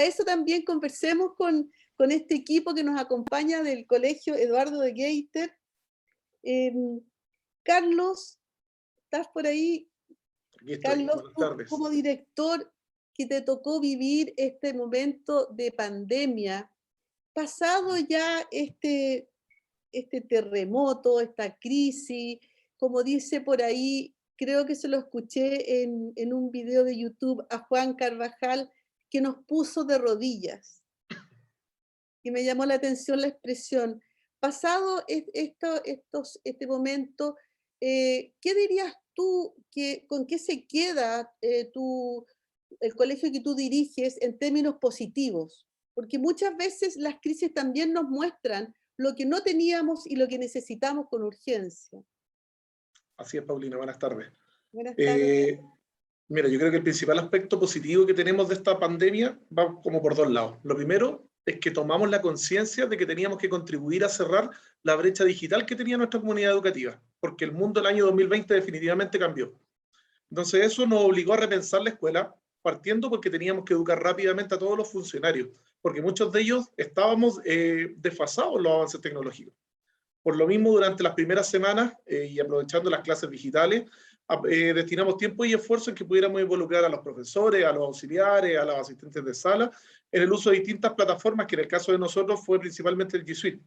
eso también conversemos con este equipo que nos acompaña del Colegio Eduardo de Geiter. Carlos, ¿estás por ahí? Aquí estoy. Carlos, Buenas tú tardes. como director que te tocó vivir este momento de pandemia, pasado ya este terremoto, esta crisis, como dice por ahí, creo que se lo escuché en un video de YouTube a Juan Carvajal, que nos puso de rodillas. Y me llamó la atención la expresión. Pasado este momento, ¿qué dirías tú, con qué se queda el colegio que tú diriges en términos positivos? Porque muchas veces las crisis también nos muestran lo que no teníamos y lo que necesitamos con urgencia. Así es, Paulina, buenas tardes. Buenas tardes. Mira, yo creo que el principal aspecto positivo que tenemos de esta pandemia va como por dos lados. Lo primero es que tomamos la conciencia de que teníamos que contribuir a cerrar la brecha digital que tenía nuestra comunidad educativa, porque el mundo del año 2020 definitivamente cambió. Entonces eso nos obligó a repensar la escuela, partiendo porque teníamos que educar rápidamente a todos los funcionarios, porque muchos de ellos estábamos desfasados en los avances tecnológicos. Por lo mismo, durante las primeras semanas y aprovechando las clases digitales, destinamos tiempo y esfuerzo en que pudiéramos involucrar a los profesores, a los auxiliares, a los asistentes de sala, en el uso de distintas plataformas, que en el caso de nosotros fue principalmente el G Suite.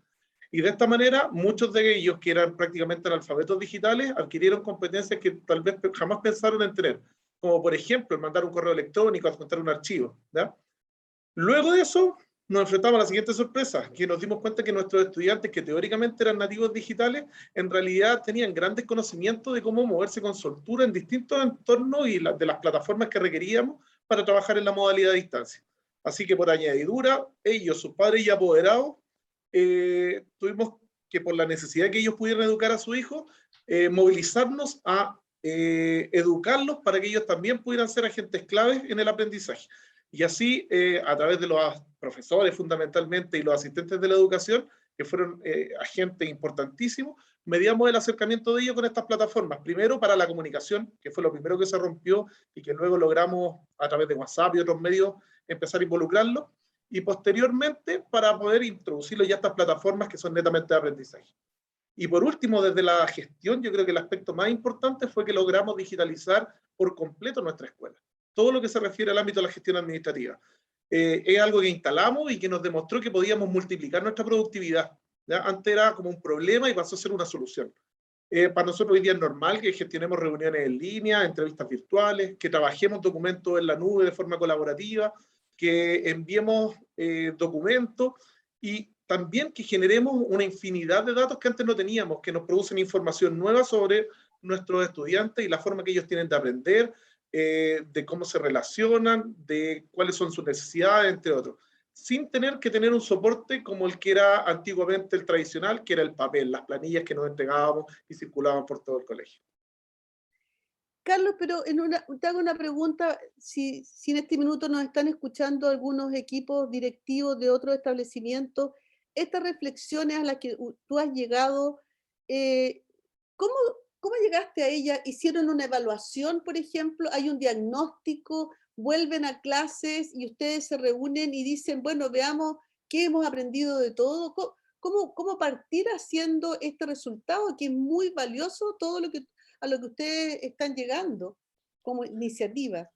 Y de esta manera, muchos de ellos, que eran prácticamente analfabetos digitales, adquirieron competencias que tal vez jamás pensaron en tener, como por ejemplo, el mandar un correo electrónico, adjuntar un archivo, ¿ya? Luego de eso, nos enfrentamos a la siguiente sorpresa, que nos dimos cuenta que nuestros estudiantes, que teóricamente eran nativos digitales, en realidad tenían grandes conocimientos de cómo moverse con soltura en distintos entornos y de las plataformas que requeríamos para trabajar en la modalidad de distancia. Así que por añadidura, ellos, sus padres y apoderados, tuvimos que, por la necesidad que ellos pudieran educar a su hijo, movilizarnos a educarlos para que ellos también pudieran ser agentes claves en el aprendizaje. Y así, a través de los profesores fundamentalmente y los asistentes de la educación, que fueron agentes importantísimos, mediamos el acercamiento de ellos con estas plataformas. Primero para la comunicación, que fue lo primero que se rompió y que luego logramos a través de WhatsApp y otros medios empezar a involucrarlos. Y posteriormente para poder introducirlo ya a estas plataformas que son netamente de aprendizaje. Y por último, desde la gestión, yo creo que el aspecto más importante fue que logramos digitalizar por completo nuestra escuela. Todo lo que se refiere al ámbito de la gestión administrativa. Es algo que instalamos y que nos demostró que podíamos multiplicar nuestra productividad. ¿Ya? Antes era como un problema y pasó a ser una solución. Para nosotros hoy día es normal que gestionemos reuniones en línea, entrevistas virtuales, que trabajemos documentos en la nube de forma colaborativa, que enviemos documentos y también que generemos una infinidad de datos que antes no teníamos, que nos producen información nueva sobre nuestros estudiantes y la forma que ellos tienen de aprender, de cómo se relacionan, de cuáles son sus necesidades, entre otros, sin tener que tener un soporte como el que era antiguamente el tradicional, que era el papel, las planillas que nos entregábamos y circulaban por todo el colegio. Carlos, pero te hago una pregunta, si en este minuto nos están escuchando algunos equipos directivos de otros establecimientos, estas reflexiones a las que tú has llegado, eh, ¿cómo, ¿cómo llegaste a ellas? ¿Hicieron una evaluación, por ejemplo? ¿Hay un diagnóstico? ¿Vuelven a clases y ustedes se reúnen y dicen, bueno, veamos qué hemos aprendido de todo? ¿Cómo partir haciendo este resultado que es muy valioso, todo lo que a lo que ustedes están llegando como iniciativa?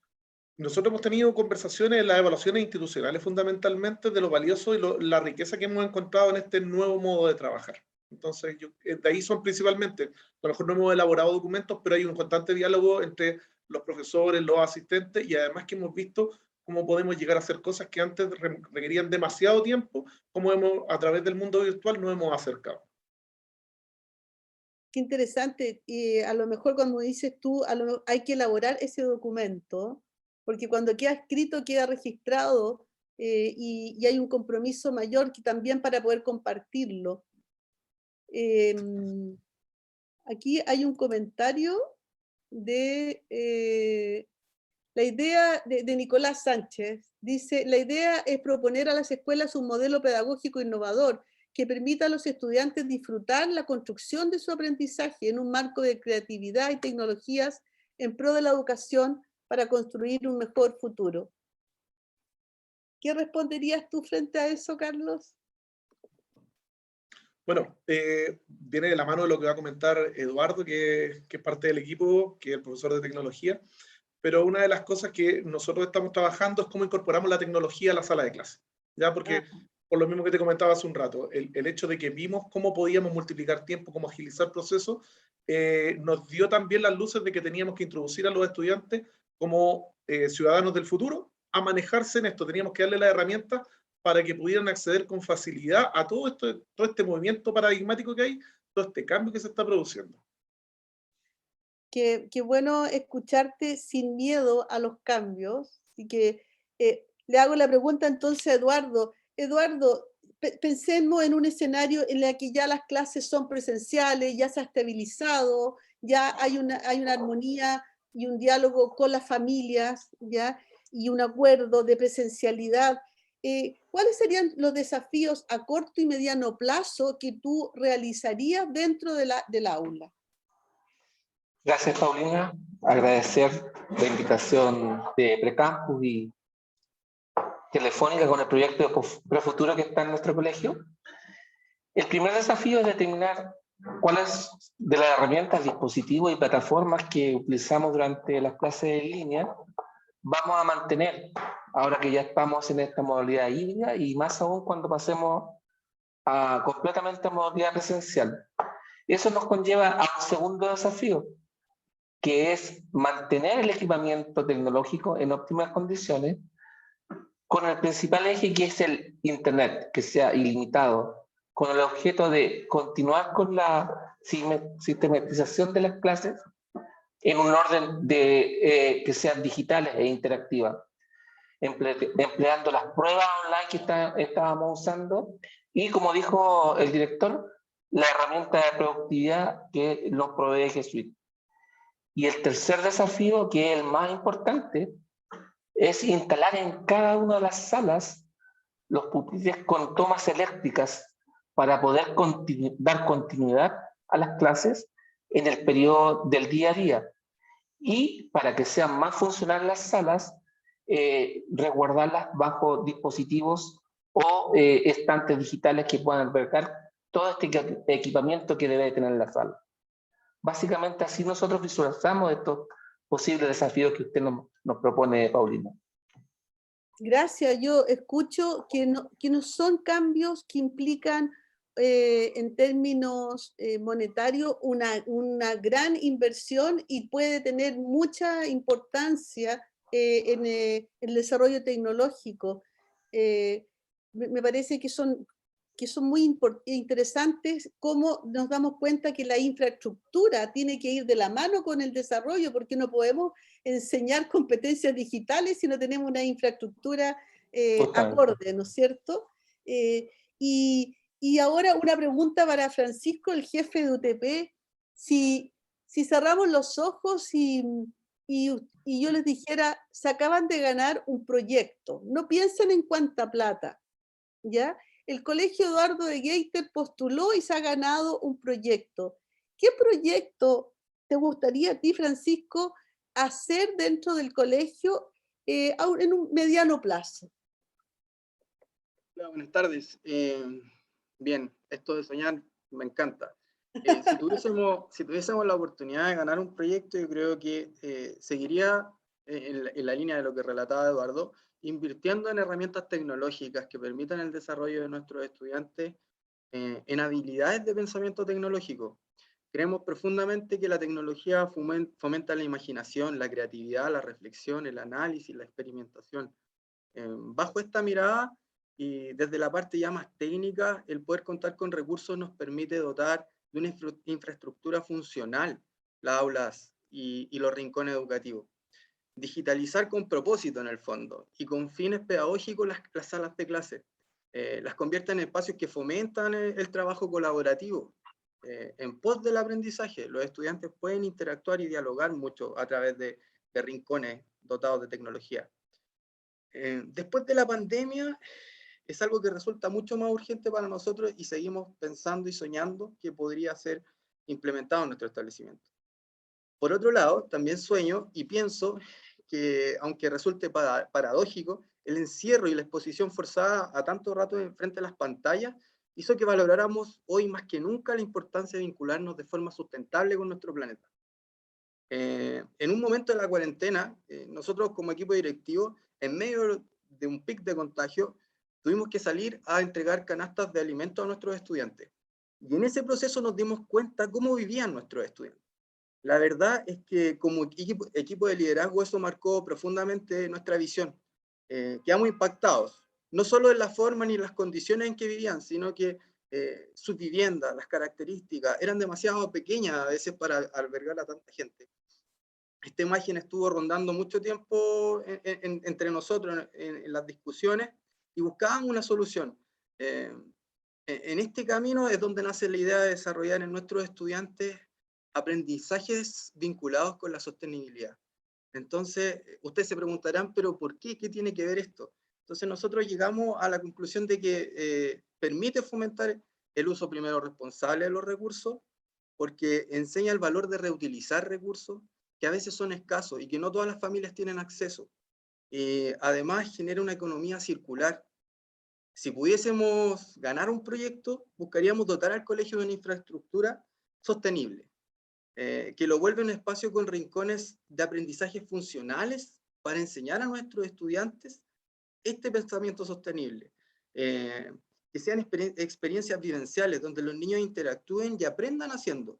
Nosotros hemos tenido conversaciones en las evaluaciones institucionales fundamentalmente de lo valioso y la riqueza que hemos encontrado en este nuevo modo de trabajar. Entonces, de ahí son principalmente, a lo mejor no hemos elaborado documentos, pero hay un constante diálogo entre los profesores, los asistentes y además que hemos visto cómo podemos llegar a hacer cosas que antes requerían demasiado tiempo, como a través del mundo virtual nos hemos acercado. Qué interesante. Y a lo mejor, como dices tú, hay que elaborar ese documento, porque cuando queda escrito queda registrado, y hay un compromiso mayor que también para poder compartirlo. Em, Aquí hay un comentario de la idea de Nicolás Sánchez. Dice, la idea es proponer a las escuelas un modelo pedagógico innovador que permita a los estudiantes disfrutar la construcción de su aprendizaje en un marco de creatividad y tecnologías en pro de la educación para construir un mejor futuro. ¿Qué responderías tú frente a eso, Carlos? Bueno, viene de la mano de lo que va a comentar Eduardo, que es parte del equipo, que es el profesor de tecnología, pero una de las cosas que nosotros estamos trabajando es cómo incorporamos la tecnología a la sala de clase, ¿ya? Porque, Ah, por lo mismo que te comentaba hace un rato, el hecho de que vimos cómo podíamos multiplicar tiempo, cómo agilizar procesos, nos dio también las luces de que teníamos que introducir a los estudiantes como ciudadanos del futuro a manejarse en esto. Teníamos que darle las herramientas para que pudieran acceder con facilidad a todo este movimiento paradigmático que hay, todo este cambio que se está produciendo. qué bueno escucharte sin miedo a los cambios. Y que le hago la pregunta entonces a Eduardo. Eduardo, pensemos en un escenario en el que ya las clases son presenciales, ya se ha estabilizado, ya hay una armonía y un diálogo con las familias, ¿ya? Y un acuerdo de presencialidad. ¿Cuáles serían los desafíos a corto y mediano plazo que tú realizarías dentro del aula? Gracias, Paulina. Agradecer la invitación de Precampus y Telefónica con el proyecto de Prefuturo que está en nuestro colegio. El primer desafío es determinar cuáles de las herramientas, dispositivos y plataformas que utilizamos durante las clases en línea vamos a mantener ahora que ya estamos en esta modalidad híbrida y más aún cuando pasemos a completamente a modalidad presencial. Eso nos conlleva a un segundo desafío, que es mantener el equipamiento tecnológico en óptimas condiciones, con el principal eje que es el Internet, que sea ilimitado, con el objeto de continuar con la sistematización de las clases en un orden que sean digitales e interactivas, empleando las pruebas online que estábamos usando y, como dijo el director, la herramienta de productividad que nos provee G Suite. Y el tercer desafío, que es el más importante, es instalar en cada una de las salas los pupitres con tomas eléctricas para poder dar continuidad a las clases en el periodo del día a día. Y para que sean más funcionales las salas, resguardarlas bajo dispositivos o estantes digitales que puedan albergar todo este equipamiento que debe tener la sala. Básicamente así nosotros visualizamos estos posibles desafíos que usted nos propone, Paulina. Gracias, yo escucho que no son cambios que implican en términos monetarios una gran inversión y puede tener mucha importancia en el desarrollo tecnológico. Me parece que son muy interesantes cómo nos damos cuenta que la infraestructura tiene que ir de la mano con el desarrollo, porque no podemos enseñar competencias digitales si no tenemos una infraestructura acorde, ¿no es cierto? Y ahora una pregunta para Francisco, el jefe de UTP. Si cerramos los ojos y yo les dijera, se acaban de ganar un proyecto, no piensen en cuánta plata, ¿ya? El Colegio Eduardo de Geiter postuló y se ha ganado un proyecto. ¿Qué proyecto te gustaría a ti, Francisco, hacer dentro del colegio en un mediano plazo? Hola, buenas tardes. Bien, esto de soñar me encanta. Si tuviésemos la oportunidad de ganar un proyecto, yo creo que seguiría en la línea de lo que relataba Eduardo, invirtiendo en herramientas tecnológicas que permitan el desarrollo de nuestros estudiantes en habilidades de pensamiento tecnológico. Creemos profundamente que la tecnología fomenta la imaginación, la creatividad, la reflexión, el análisis, la experimentación. Bajo esta mirada, y desde la parte ya más técnica, el poder contar con recursos nos permite dotar de una infraestructura funcional las aulas y los rincones educativos. Digitalizar con propósito en el fondo y con fines pedagógicos las salas de clase. Las convierte en espacios que fomentan el trabajo colaborativo. En pos del aprendizaje, los estudiantes pueden interactuar y dialogar mucho a través de rincones dotados de tecnología. Después de la pandemia, es algo que resulta mucho más urgente para nosotros y seguimos pensando y soñando que podría ser implementado en nuestro establecimiento. Por otro lado, también sueño y pienso que, aunque resulte paradójico, el encierro y la exposición forzada a tanto rato frente a las pantallas hizo que valoráramos hoy más que nunca la importancia de vincularnos de forma sustentable con nuestro planeta. En un momento de la cuarentena, nosotros como equipo directivo, en medio de un pic de contagio, tuvimos que salir a entregar canastas de alimentos a nuestros estudiantes. Y en ese proceso nos dimos cuenta cómo vivían nuestros estudiantes. La verdad es que como equipo de liderazgo eso marcó profundamente nuestra visión. Quedamos impactados, no solo en la forma ni en las condiciones en que vivían, sino que sus viviendas, las características, eran demasiado pequeñas a veces para albergar a tanta gente. Esta imagen estuvo rondando mucho tiempo entre nosotros en las discusiones y buscábamos una solución. En este camino es donde nace la idea de desarrollar en nuestros estudiantes aprendizajes vinculados con la sostenibilidad. Entonces, ustedes se preguntarán, ¿pero por qué? ¿Qué tiene que ver esto? Entonces, nosotros llegamos a la conclusión de que permite fomentar el uso primero responsable de los recursos, porque enseña el valor de reutilizar recursos que a veces son escasos y que no todas las familias tienen acceso. Además, genera una economía circular. Si pudiésemos ganar un proyecto, buscaríamos dotar al colegio de una infraestructura sostenible, que lo vuelve un espacio con rincones de aprendizaje funcionales para enseñar a nuestros estudiantes este pensamiento sostenible. Que sean experiencias vivenciales donde los niños interactúen y aprendan haciendo.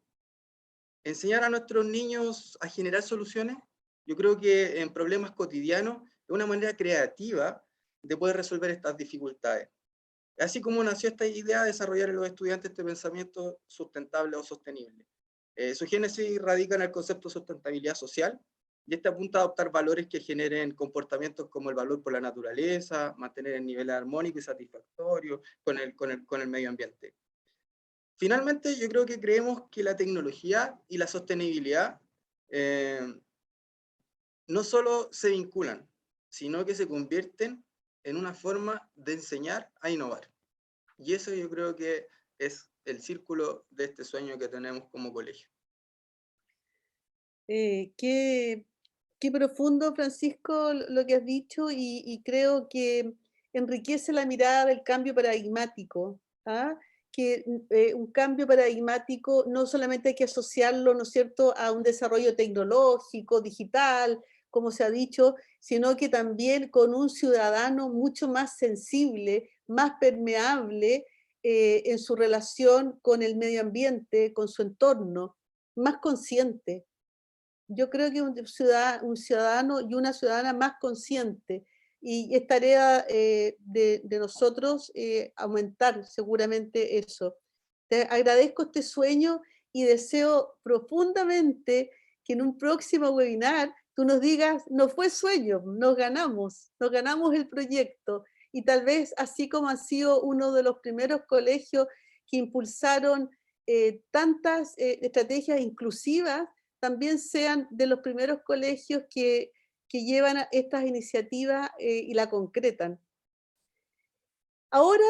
Enseñar a nuestros niños a generar soluciones, yo creo que en problemas cotidianos es una manera creativa de poder resolver estas dificultades. Así como nació esta idea de desarrollar en los estudiantes este pensamiento sustentable o sostenible. Su génesis radica en el concepto de sustentabilidad social, y este apunta a adoptar valores que generen comportamientos como el valor por la naturaleza, mantener el nivel armónico y satisfactorio con el medio ambiente. Finalmente, yo creo que creemos que la tecnología y la sostenibilidad no solo se vinculan, sino que se convierten en una forma de enseñar a innovar. Y eso yo creo que es el círculo de este sueño que tenemos como colegio. Qué profundo, Francisco, lo que has dicho y creo que enriquece la mirada del cambio paradigmático. ¿Ah? Que un cambio paradigmático no solamente hay que asociarlo, ¿no es cierto?, a un desarrollo tecnológico, digital, como se ha dicho, sino que también con un ciudadano mucho más sensible, más permeable en su relación con el medio ambiente, con su entorno, más consciente. Yo creo que un ciudadano y una ciudadana más consciente, y es tarea de nosotros aumentar seguramente eso. Te agradezco este sueño y deseo profundamente que en un próximo webinar tú nos digas, no fue sueño, nos ganamos el proyecto, y tal vez así como ha sido uno de los primeros colegios que impulsaron tantas estrategias inclusivas, también sean de los primeros colegios que llevan estas iniciativas y la concretan. Ahora